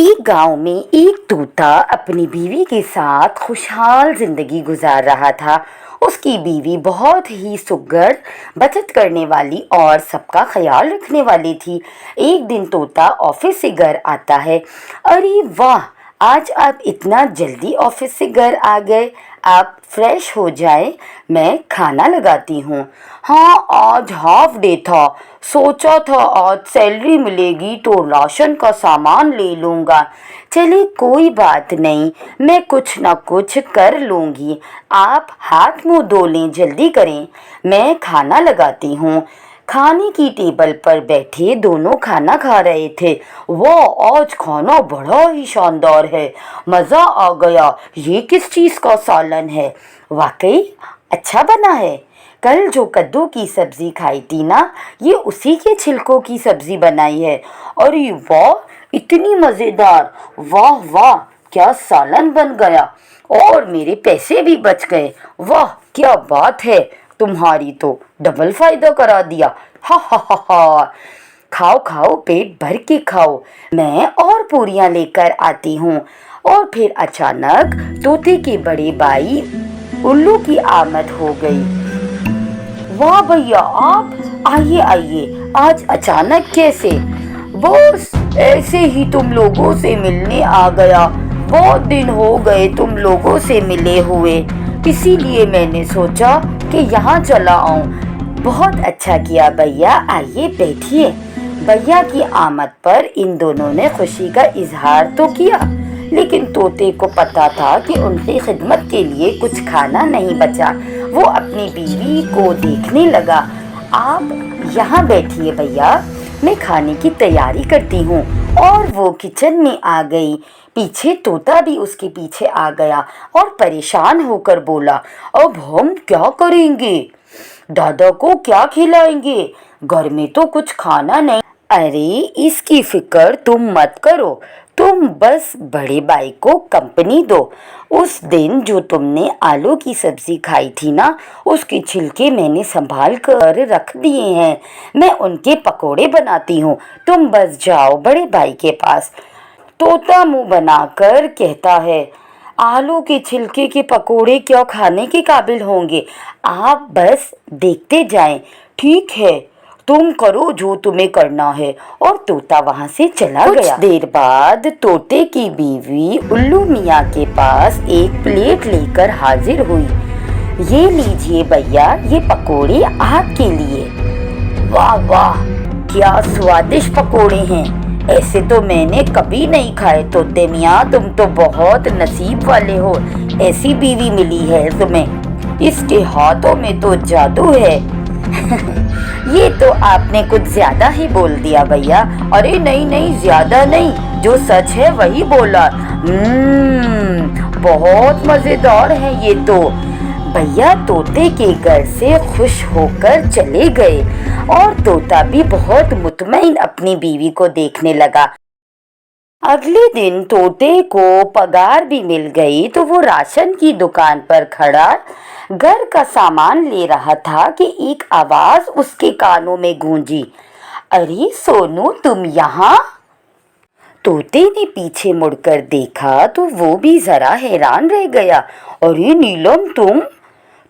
एक गांव में एक तोता अपनी बीवी के साथ खुशहाल जिंदगी गुजार रहा था। उसकी बीवी बहुत ही सुघड़, बचत करने वाली और सबका ख्याल रखने वाली थी। एक दिन तोता ऑफिस से घर आता है। अरे वाह, आज आप इतना जल्दी ऑफिस से घर आ गए। आप फ्रेश हो जाए, मैं खाना लगाती हूँ। हाँ, आज हाफ डे था, सोचा था आज सैलरी मिलेगी तो राशन का सामान ले लूँगा। चलिए कोई बात नहीं, मैं कुछ ना कुछ कर लूँगी। आप हाथ मुँह धो लें, जल्दी करें, मैं खाना लगाती हूँ। खाने की टेबल पर बैठे दोनों खाना खा रहे थे। वाह, आज खाना बड़ा ही शानदार है, मज़ा आ गया। ये किस चीज़ का सालन है? वाकई अच्छा बना है। कल जो कद्दू की सब्ज़ी खाई थी ना, ये उसी के छिलकों की सब्ज़ी बनाई है। अरे वाह, इतनी मज़ेदार! वाह वाह, क्या सालन बन गया और मेरे पैसे भी बच गए। वाह क्या बात है, तुम्हारी तो डबल फायदा करा दिया। हा हा हा हा। खाओ खाओ, पेट भर के खाओ, मैं और पूरियां लेकर आती हूँ। और फिर अचानक तोते के बड़े भाई उल्लू की आमद हो गई। वाह भैया, आप आइए आइए, आज अचानक कैसे? बस ऐसे ही तुम लोगों से मिलने आ गया। बहुत दिन हो गए तुम लोगों से मिले हुए, इसीलिए मैंने सोचा कि यहाँ चला आऊँ। बहुत अच्छा किया भैया, आइए बैठिए। भैया की आमद पर इन दोनों ने खुशी का इजहार तो किया, लेकिन तोते को पता था कि उनकी खिदमत के लिए कुछ खाना नहीं बचा। वो अपनी बीवी को देखने लगा। आप यहाँ बैठिए भैया, मैं खाने की तैयारी करती हूँ। और वो किचन में आ गई। पीछे तोता भी उसके पीछे आ गया और परेशान होकर बोला, अब हम क्या करेंगे? दादा को क्या खिलाएंगे? घर में तो कुछ खाना नहीं। अरे इसकी फिक्र तुम मत करो, तुम बस बड़े भाई को कंपनी दो। उस दिन जो तुमने आलू की सब्जी खाई थी ना, उसके छिलके मैंने संभाल कर रख दिए हैं। मैं उनके पकोड़े बनाती हूँ, तुम बस जाओ बड़े भाई के पास। तोता मुंह बनाकर कहता है, आलू के छिलके के पकोड़े क्या खाने के काबिल होंगे? आप बस देखते जाएं। ठीक है, तुम करो जो तुम्हें करना है। और तोता वहां से चला गया। कुछ देर बाद तोते की बीवी उल्लू मियाँ के पास एक प्लेट लेकर हाजिर हुई। ये लीजिए भैया, ये पकोड़े आपके लिए। वाह वाह, क्या स्वादिष्ट पकोड़े हैं, ऐसे तो मैंने कभी नहीं खाए। तोते मियाँ, तुम तो बहुत नसीब वाले हो, ऐसी बीवी मिली है तुम्हें। इसके हाथों में तो जादू है। ये तो आपने कुछ ज्यादा ही बोल दिया भैया। अरे नहीं नहीं, ज्यादा नहीं, जो सच है वही बोला। बहुत मजेदार है ये तो। भैया तोते के घर से खुश होकर चले गए और तोता भी बहुत मुतमईन अपनी बीवी को देखने लगा। अगले दिन तोते को पगार भी मिल गई तो वो राशन की दुकान पर खड़ा घर का सामान ले रहा था कि एक आवाज उसके कानों में गूंजी। अरे सोनू, तुम यहाँ? तोते ने पीछे मुड़कर देखा तो वो भी जरा हैरान रह गया। अरे नीलम,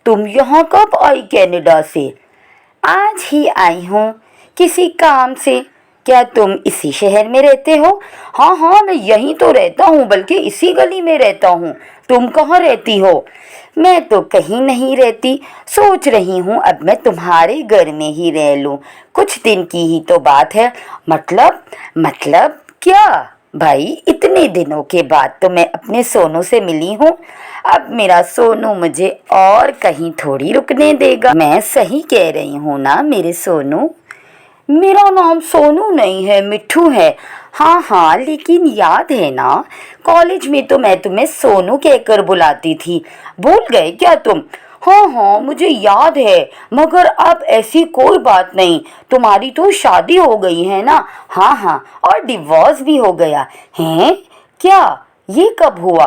तुम यहाँ कब आई कनाडा से? आज ही आई हूँ, किसी काम से। क्या तुम इसी शहर में रहते हो? हाँ हाँ, मैं यहीं तो रहता हूँ, बल्कि इसी गली में रहता हूँ। तुम कहाँ रहती हो? मैं तो कहीं नहीं रहती, सोच रही हूँ अब मैं तुम्हारे घर में ही रह लूँ। कुछ दिन की ही तो बात है। मतलब क्या भाई, इतने दिनों के बाद तो मैं अपने सोनू से मिली हूँ। अब मेरा सोनू मुझे और कहीं थोड़ी रुकने देगा। मैं सही कह रही हूँ ना मेरे सोनू? मेरा नाम सोनू नहीं है, मिट्ठू है। हाँ हाँ, लेकिन याद है ना, कॉलेज में तो मैं तुम्हें सोनू कहकर बुलाती थी, भूल गए क्या तुम? हाँ हाँ, मुझे याद है, मगर अब ऐसी कोई बात नहीं। तुम्हारी तो शादी हो गई है ना? हाँ हाँ, और डिवोर्स भी हो गया है। क्या? ये कब हुआ?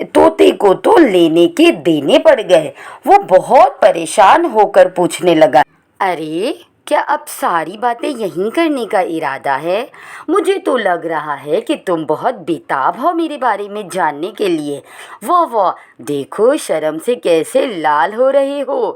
तोते को तो लेने के देने पड़ गए। वो बहुत परेशान होकर पूछने लगा, अरे کیا اب ساری باتیں یہیں کرنے کا ارادہ ہے؟ مجھے تو لگ رہا ہے کہ تم بہت بےتاب ہو میرے بارے میں جاننے کے لیے۔ واہ واہ، دیکھو شرم سے کیسے لال ہو رہے ہو۔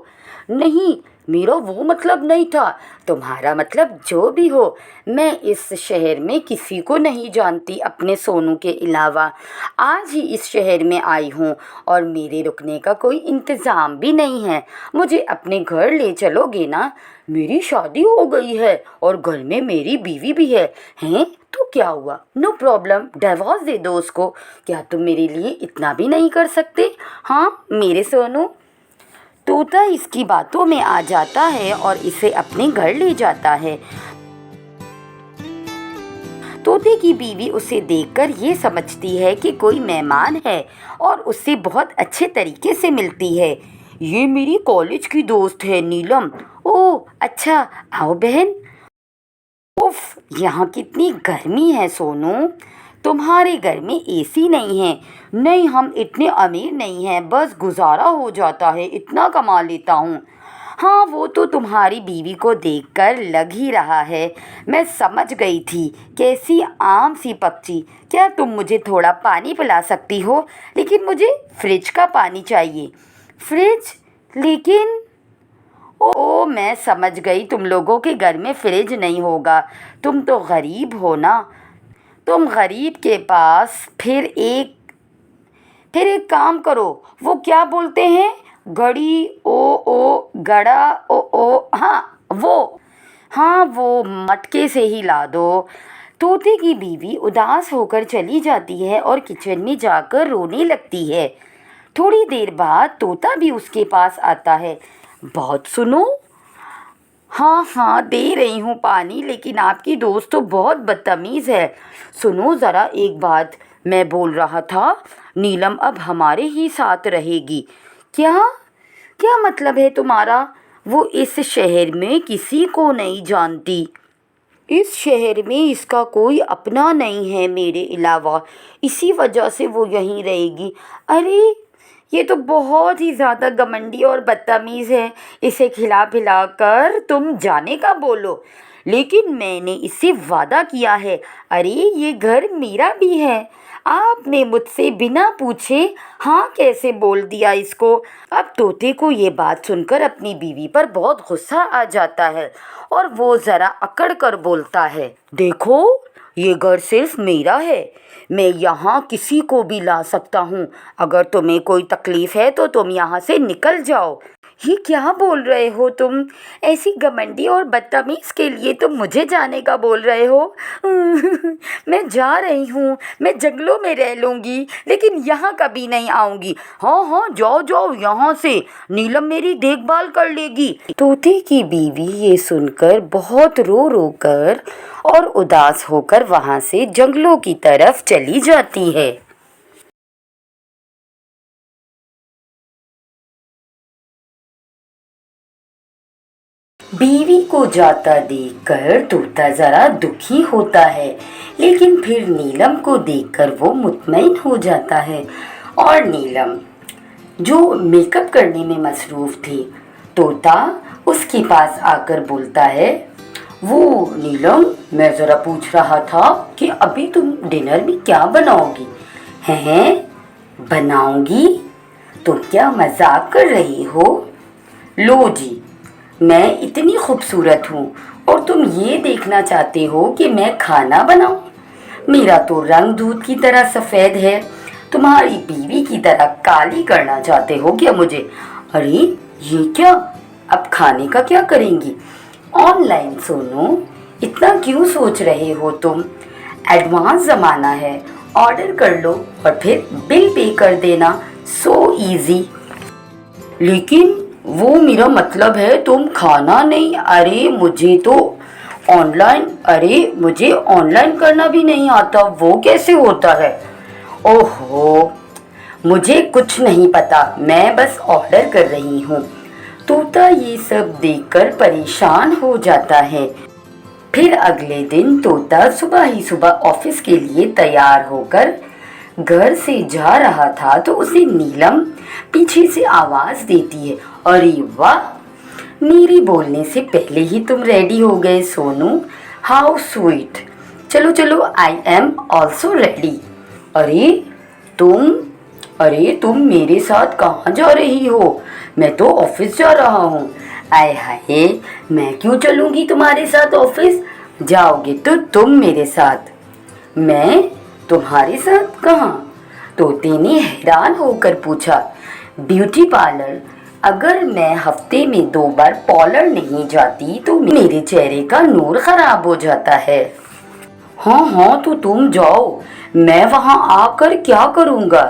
نہیں، میرا وہ مطلب نہیں تھا۔ تمہارا مطلب جو بھی ہو، میں اس شہر میں کسی کو نہیں جانتی اپنے سونو کے علاوہ۔ آج ہی اس شہر میں آئی ہوں اور میرے رکنے کا کوئی انتظام بھی نہیں ہے۔ مجھے اپنے گھر لے چلو گے نا؟ میری شادی ہو گئی ہے اور گھر میں میری بیوی بھی ہے۔ ہیں تو کیا ہوا؟ نو پرابلم، ڈیورس دے دو اس کو۔ کیا تم میرے لیے اتنا بھی نہیں کر سکتے؟ ہاں میرے سونو۔ طوطا اس کی باتوں میں آ جاتا ہے اور اسے اپنے گھر لے جاتا ہے۔ طوطے کی بیوی اسے دیکھ کر یہ سمجھتی ہے کہ کوئی مہمان ہے اور اس سے بہت اچھے طریقے سے ملتی ہے۔ یہ میری کالج کی دوست ہے نیلم۔ اوہ اچھا، آؤ بہن۔ اف، یہاں کتنی گرمی ہے سونو۔ تمہارے گھر میں اے سی نہیں ہے؟ نہیں، ہم اتنے امیر نہیں ہیں، بس گزارا ہو جاتا ہے، اتنا کما لیتا ہوں۔ ہاں وہ تو تمہاری بیوی کو دیکھ کر لگ ہی رہا ہے، میں سمجھ گئی تھی، کیسی عام سی پکچی۔ کیا تم مجھے تھوڑا پانی پلا سکتی ہو؟ لیکن مجھے فریج کا پانی چاہیے۔ فریج؟ لیکن او میں سمجھ گئی، تم لوگوں کے گھر میں فریج نہیں ہوگا، تم تو غریب ہو نا۔ تم غریب کے پاس پھر ایک کام کرو، وہ کیا بولتے ہیں، گڑی گڑا ہاں وہ مٹکے سے ہی لا دو۔ طوطے کی بیوی اداس ہو کر چلی جاتی ہے اور کچن میں جا کر رونے لگتی ہے۔ تھوڑی دیر بعد طوطا بھی اس کے پاس آتا ہے۔ بہت سنو۔ ہاں دے رہی ہوں پانی، لیکن آپ کی دوست تو بہت بدتمیز ہے۔ سنو ذرا ایک بات، میں بول رہا تھا نیلم اب ہمارے ہی ساتھ رہے گی۔ کیا مطلب ہے تمہارا؟ وہ اس شہر میں کسی کو نہیں جانتی۔ اس شہر میں اس کا کوئی اپنا نہیں ہے میرے علاوہ، اسی وجہ سے وہ یہیں رہے گی۔ ارے یہ تو بہت ہی زیادہ گھمنڈی اور بدتمیز ہے، اسے کھلا پلا کر تم جانے کا بولو۔ لیکن میں نے اس سے وعدہ کیا ہے۔ ارے یہ گھر میرا بھی ہے، آپ نے مجھ سے بنا پوچھے ہاں کیسے بول دیا اس کو؟ اب طوطے کو یہ بات سن کر اپنی بیوی پر بہت غصہ آ جاتا ہے اور وہ ذرا اکڑ کر بولتا ہے، دیکھو یہ گھر صرف میرا ہے، میں یہاں کسی کو بھی لا سکتا ہوں، اگر تمہیں کوئی تکلیف ہے تو تم یہاں سے نکل جاؤ۔ یہ کیا بول رہے ہو تم؟ ایسی گھمنڈی اور بدتمیز کے لیے تم مجھے جانے کا بول رہے ہو؟ میں جا رہی ہوں، میں جنگلوں میں رہ لوں گی، لیکن یہاں کبھی نہیں آؤں گی۔ ہاں جاؤ یہاں سے، نیلم میری دیکھ بھال کر لے گی۔ طوطے کی بیوی یہ سن کر بہت رو کر اور اداس ہو کر وہاں سے جنگلوں کی طرف چلی جاتی ہے۔ بیوی کو جاتا دیکھ کر طوطا ذرا دکھی ہوتا ہے، لیکن پھر نیلم کو دیکھ کر وہ مطمئن ہو جاتا ہے، اور نیلم جو میک اپ کرنے میں مصروف تھی، طوطا اس کے پاس آ کر بولتا ہے، وہ نیلم میں ذرا پوچھ رہا تھا کہ ابھی تم ڈنر میں کیا بناؤ گی؟ ہیں بناؤں گی؟ تم کیا مذاق کر رہی ہو؟ لو جی، میں اتنی خوبصورت ہوں اور تم یہ دیکھنا چاہتے ہو کہ میں کھانا بناؤں؟ میرا تو رنگ دودھ کی طرح سفید ہے، تمہاری بیوی کی طرح کالی کرنا چاہتے ہو کیا مجھے؟ ارے یہ کیا، اب کھانے کا کیا کریں گی؟ آن لائن سونو، اتنا کیوں سوچ رہے ہو تم؟ ایڈوانس زمانہ ہے، آرڈر کر لو اور پھر بل پے کر دینا، سو ایزی۔ لیکن وہ میرا مطلب ہے تم کھانا نہیں۔ ارے مجھے آن لائن کرنا بھی نہیں آتا، وہ کیسے ہوتا ہے؟ اوہو، مجھے کچھ نہیں پتا، میں بس آرڈر کر رہی ہوں۔ طوطا یہ سب دیکھ کر پریشان ہو جاتا ہے۔ پھر اگلے دن طوطا صبح آفس کے لیے تیار ہو کر گھر سے جا رہا تھا تو اسے نیلم پیچھے سے آواز دیتی ہے، ارے واہ، मेरे बोलने से पहले ही तुम रेडी हो गए सोनू, हाउ स्वीट। चलो चलो, आई एम ऑल्सो रेडी। अरे तुम मेरे साथ कहाँ जा रही हो? मैं तो ऑफिस जा रहा हूँ। आय हाय, मैं क्यों चलूँगी तुम्हारे साथ ऑफिस? जाओगे तो तुम मेरे साथ। मैं तुम्हारे साथ कहाँ? तोते ने हैरान होकर पूछा। Beauty parlour. अगर मैं हफ्ते में 2 बार पार्लर नहीं जाती तो मेरे चेहरे का नूर खराब हो जाता है। हाँ तो तुम जाओ, मैं वहाँ आकर क्या करूँगा?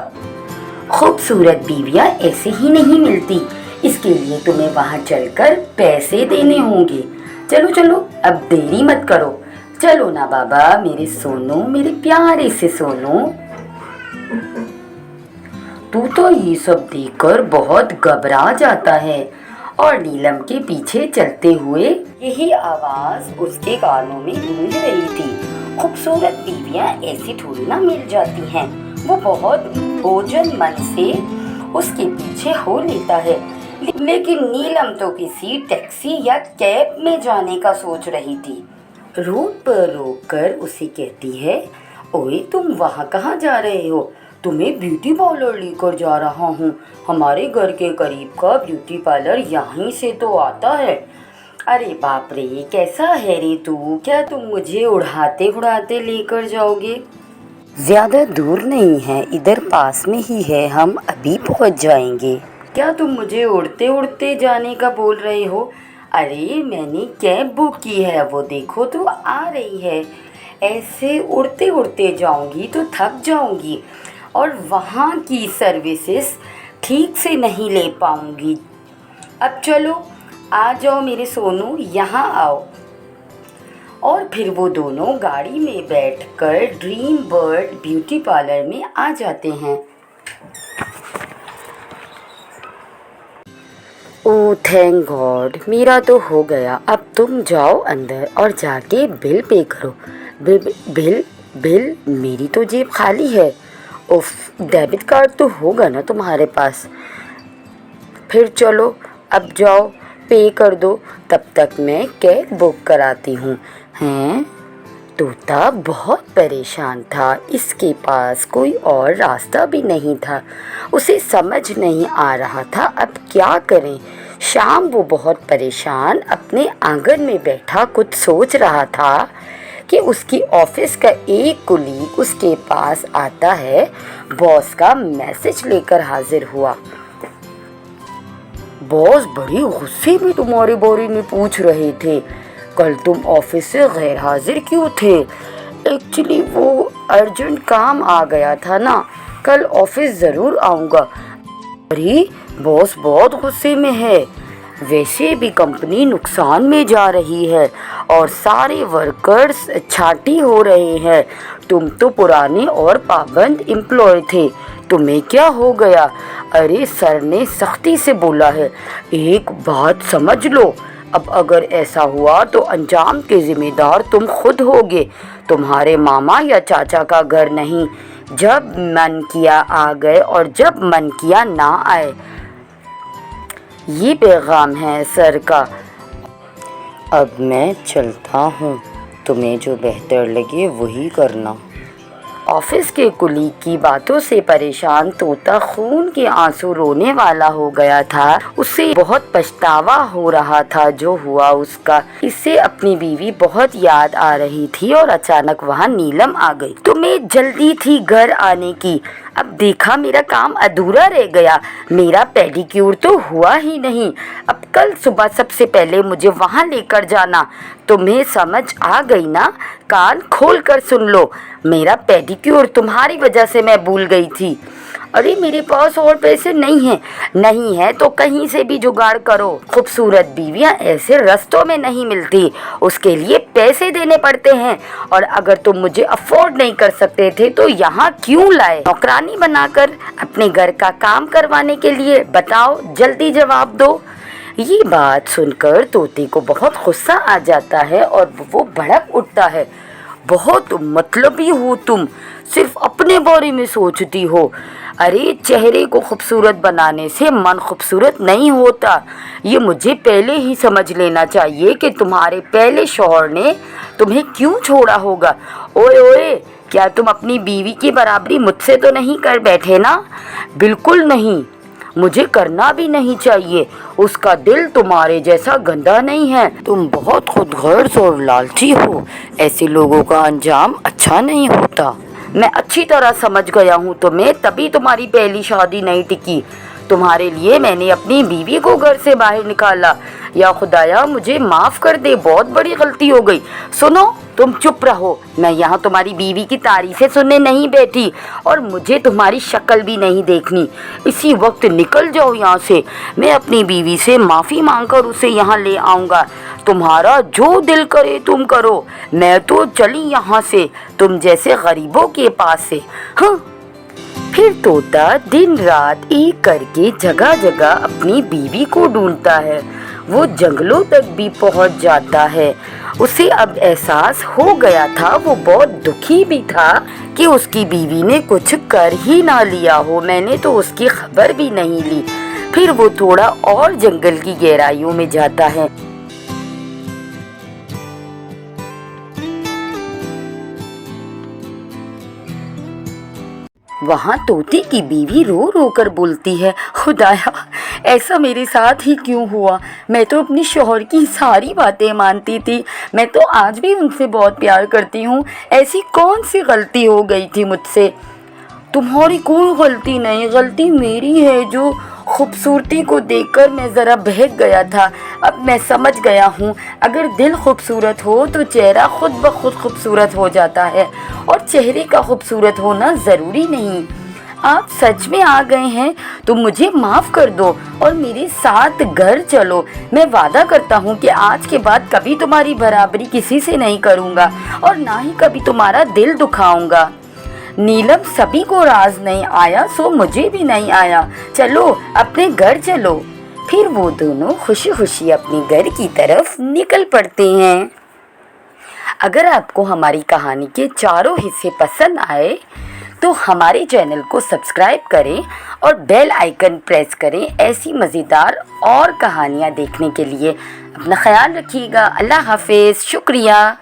खूबसूरत बीवियाँ ऐसे ही नहीं मिलती, इसके लिए तुम्हें वहाँ चलकर पैसे देने होंगे। चलो चलो, अब देरी मत करो। चलो ना बाबा, मेरे सोनू, मेरे प्यारे से सोनू। तू तो ये सब देखकर बहुत घबरा जाता है। और नीलम के पीछे चलते हुए यही आवाज उसके कानों में गूंज रही थी। खूबसूरत बीवियाँ ऐसी थोड़ी ना मिल जाती हैं। वो बहुत भोजन मन से उसके पीछे हो लेता है, लेकिन नीलम तो किसी टैक्सी या कैब में जाने का सोच रही थी। रोड पर रोककर उसे कहती है, ओए तुम वहाँ कहाँ जा रहे हो? तुम्हें ब्यूटी पार्लर लेकर जा रहा हूँ। हमारे घर के करीब का ब्यूटी पार्लर यहीं से तो आता है। अरे बाप रे, कैसा है रे तू? क्या तुम मुझे उड़ाते उड़ाते लेकर जाओगे? ज़्यादा दूर नहीं है, इधर पास में ही है, हम अभी पहुँच जाएंगे। क्या तुम मुझे उड़ते उड़ते जाने का बोल रहे हो? अरे मैंने कैब बुक की है, वो देखो तो आ रही है। ऐसे उड़ते उड़ते जाऊंगी तो थक जाऊंगी और वहाँ की सर्विसेज ठीक से नहीं ले पाऊंगी। अब चलो, आ जाओ मेरे सोनू, यहाँ आओ। और फिर वो दोनों गाड़ी में बैठकर ड्रीम बर्ड ब्यूटी पार्लर में आ जाते हैं। ओह थैंक गॉड, मेरा तो हो गया। अब तुम जाओ अंदर और जाके बिल पे करो। बिल मेरी तो जेब खाली है। उफ, डेबिट कार्ड तो होगा ना तुम्हारे पास? फिर चलो, अब जाओ पे कर दो, तब तक मैं कैब बुक कराती हूँ। हैं? तोता बहुत परेशान था। इसके पास कोई और रास्ता भी नहीं था। उसे समझ नहीं आ रहा था अब क्या करें। शाम वो बहुत परेशान अपने आंगन में बैठा कुछ सोच रहा था कि उसकी ऑफिस का एक कुलीग उसके पास आता है। बॉस का मैसेज लेकर हाजिर हुआ। बॉस बड़ी गुस्से में तुम्हारे बारे में पूछ रहे थे, कल तुम ऑफिस से गैर हाजिर क्यों थे? एक्चुअली वो अर्जेंट काम आ गया था ना, कल ऑफिस ज़रूर आऊँगा। अरे बॉस बहुत गुस्से में है। वैसे भी कंपनी नुकसान में जा रही है और सारे वर्कर्स छांटी हो रहे हैं। तुम तो पुराने और पाबंद एम्प्लॉय थे, तुम्हें क्या हो गया? अरे सर ने सख्ती से बोला है, एक बात समझ लो, अब अगर ऐसा हुआ तो अंजाम के जिम्मेदार तुम खुद होगे, तुम्हारे मामा या चाचा का घर नहीं। जब मन किया आ गए और जब मन किया ना आए। ये पैगाम है सर का। अब मैं चलता हूँ, तुम्हें जो बेहतर लगे वही करना। ऑफिस के कुलीग की बातों से परेशान तोता खून के आंसू रोने वाला हो गया था। उसे बहुत पछतावा हो रहा था जो हुआ उसका। इससे अपनी बीवी बहुत याद आ रही थी और अचानक वहाँ नीलम आ गई। तुम्हें जल्दी थी घर आने की, अब देखा मेरा काम अधूरा रह गया। मेरा पेडिक्योर तो हुआ ही नहीं। अब कल सुबह सबसे पहले मुझे वहाँ लेकर जाना। तुम्हें समझ आ गई ना? कान खोल कर सुन लो, मेरा पेडिक्योर तुम्हारी वजह से मैं भूल गई थी। अरे मेरे पास और पैसे नहीं है तो कहीं से भी जुगाड़ करो। खूबसूरत बीवियां ऐसे रास्तों में नहीं मिलती, उसके लिए पैसे देने पड़ते हैं। और अगर तुम मुझे अफोर्ड नहीं कर सकते थे तो यहाँ क्यों लाए नौकरानी बनाकर अपने घर का काम करवाने के लिए? बताओ, जल्दी जवाब दो। ये बात सुनकर तोते को बहुत गुस्सा आ जाता है और वो भड़क उठता है। बहुत मतलबी हो तुम, सिर्फ अपने बारे में सोचती हो। अरे चेहरे को खूबसूरत बनाने से मन खूबसूरत नहीं होता, ये मुझे पहले ही समझ लेना चाहिए कि तुम्हारे पहले शौहर ने तुम्हें क्यों छोड़ा होगा। ओए ओए, क्या तुम अपनी बीवी की बराबरी मुझसे तो नहीं कर बैठे ना? बिल्कुल नहीं, मुझे करना भी नहीं चाहिए। उसका दिल तुम्हारे जैसा गंदा नहीं है। तुम बहुत खुदगर्ज और लालची हो, ऐसे लोगों का अंजाम अच्छा नहीं होता। मैं अच्छी तरह समझ गया हूँ तुम्हें, तभी तुम्हारी पहली शादी नहीं टिकी। तुम्हारे लिए मैंने अपनी बीवी को घर से बाहर निकाला। या खुदाया मुझे माफ़ कर दे, बहुत बड़ी गलती हो गई। सुनो, तुम चुप रहो, मैं यहाँ तुम्हारी बीवी की तारीफ़ें सुनने नहीं बैठी और मुझे तुम्हारी शक्ल भी नहीं देखनी। इसी वक्त निकल जाओ यहाँ से। मैं अपनी बीवी से माफ़ी मांगकर उसे यहाँ ले आऊँगा। तुम्हारा जो दिल करे तुम करो, मैं तो चली यहाँ से, तुम जैसे गरीबों के पास से। हाँ। फिर तोता दिन रात एक करके जगह जगह अपनी बीवी को ढूंढता है। वो जंगलों तक भी पहुंच जाता है। उसे अब एहसास हो गया था, वो बहुत दुखी भी था कि उसकी बीवी ने कुछ कर ही ना लिया हो। मैंने तो उसकी खबर भी नहीं ली। फिर वो थोड़ा और जंगल की गहराइयों में जाता है। वहाँ तोते की बीवी रो रो कर बोलती है, खुदाया ऐसा मेरे साथ ही क्यों हुआ? मैं तो अपनी शौहर की सारी बातें मानती थी, मैं तो आज भी उनसे बहुत प्यार करती हूँ। ऐसी कौन सी गलती हो गई थी मुझसे? तुम्हारी कोई गलती नहीं, गलती मेरी है जो खूबसूरती को देखकर मैं ज़रा बहक गया था। अब मैं समझ गया हूँ, अगर दिल खूबसूरत हो तो चेहरा खुद ब खुद खूबसूरत हो जाता है और चेहरे का खूबसूरत होना ज़रूरी नहीं। आप सच में आ गए हैं तो मुझे माफ़ कर दो और मेरे साथ घर चलो। मैं वादा करता हूँ कि आज के बाद कभी तुम्हारी बराबरी किसी से नहीं करूँगा और ना ही कभी तुम्हारा दिल दुखाऊँगा। नीलम सभी को राज नहीं आया, सो मुझे भी नहीं आया। चलो अपने घर चलो। फिर वो दोनों खुशी खुशी अपने घर की तरफ निकल पड़ते हैं। अगर आपको हमारी कहानी के चारों हिस्से पसंद आए तो हमारे चैनल को सब्सक्राइब करें और बेल आइकन प्रेस करें ऐसी मज़ेदार और कहानियाँ देखने के लिए। अपना ख्याल रखिएगा। अल्लाह हाफिज़। शुक्रिया।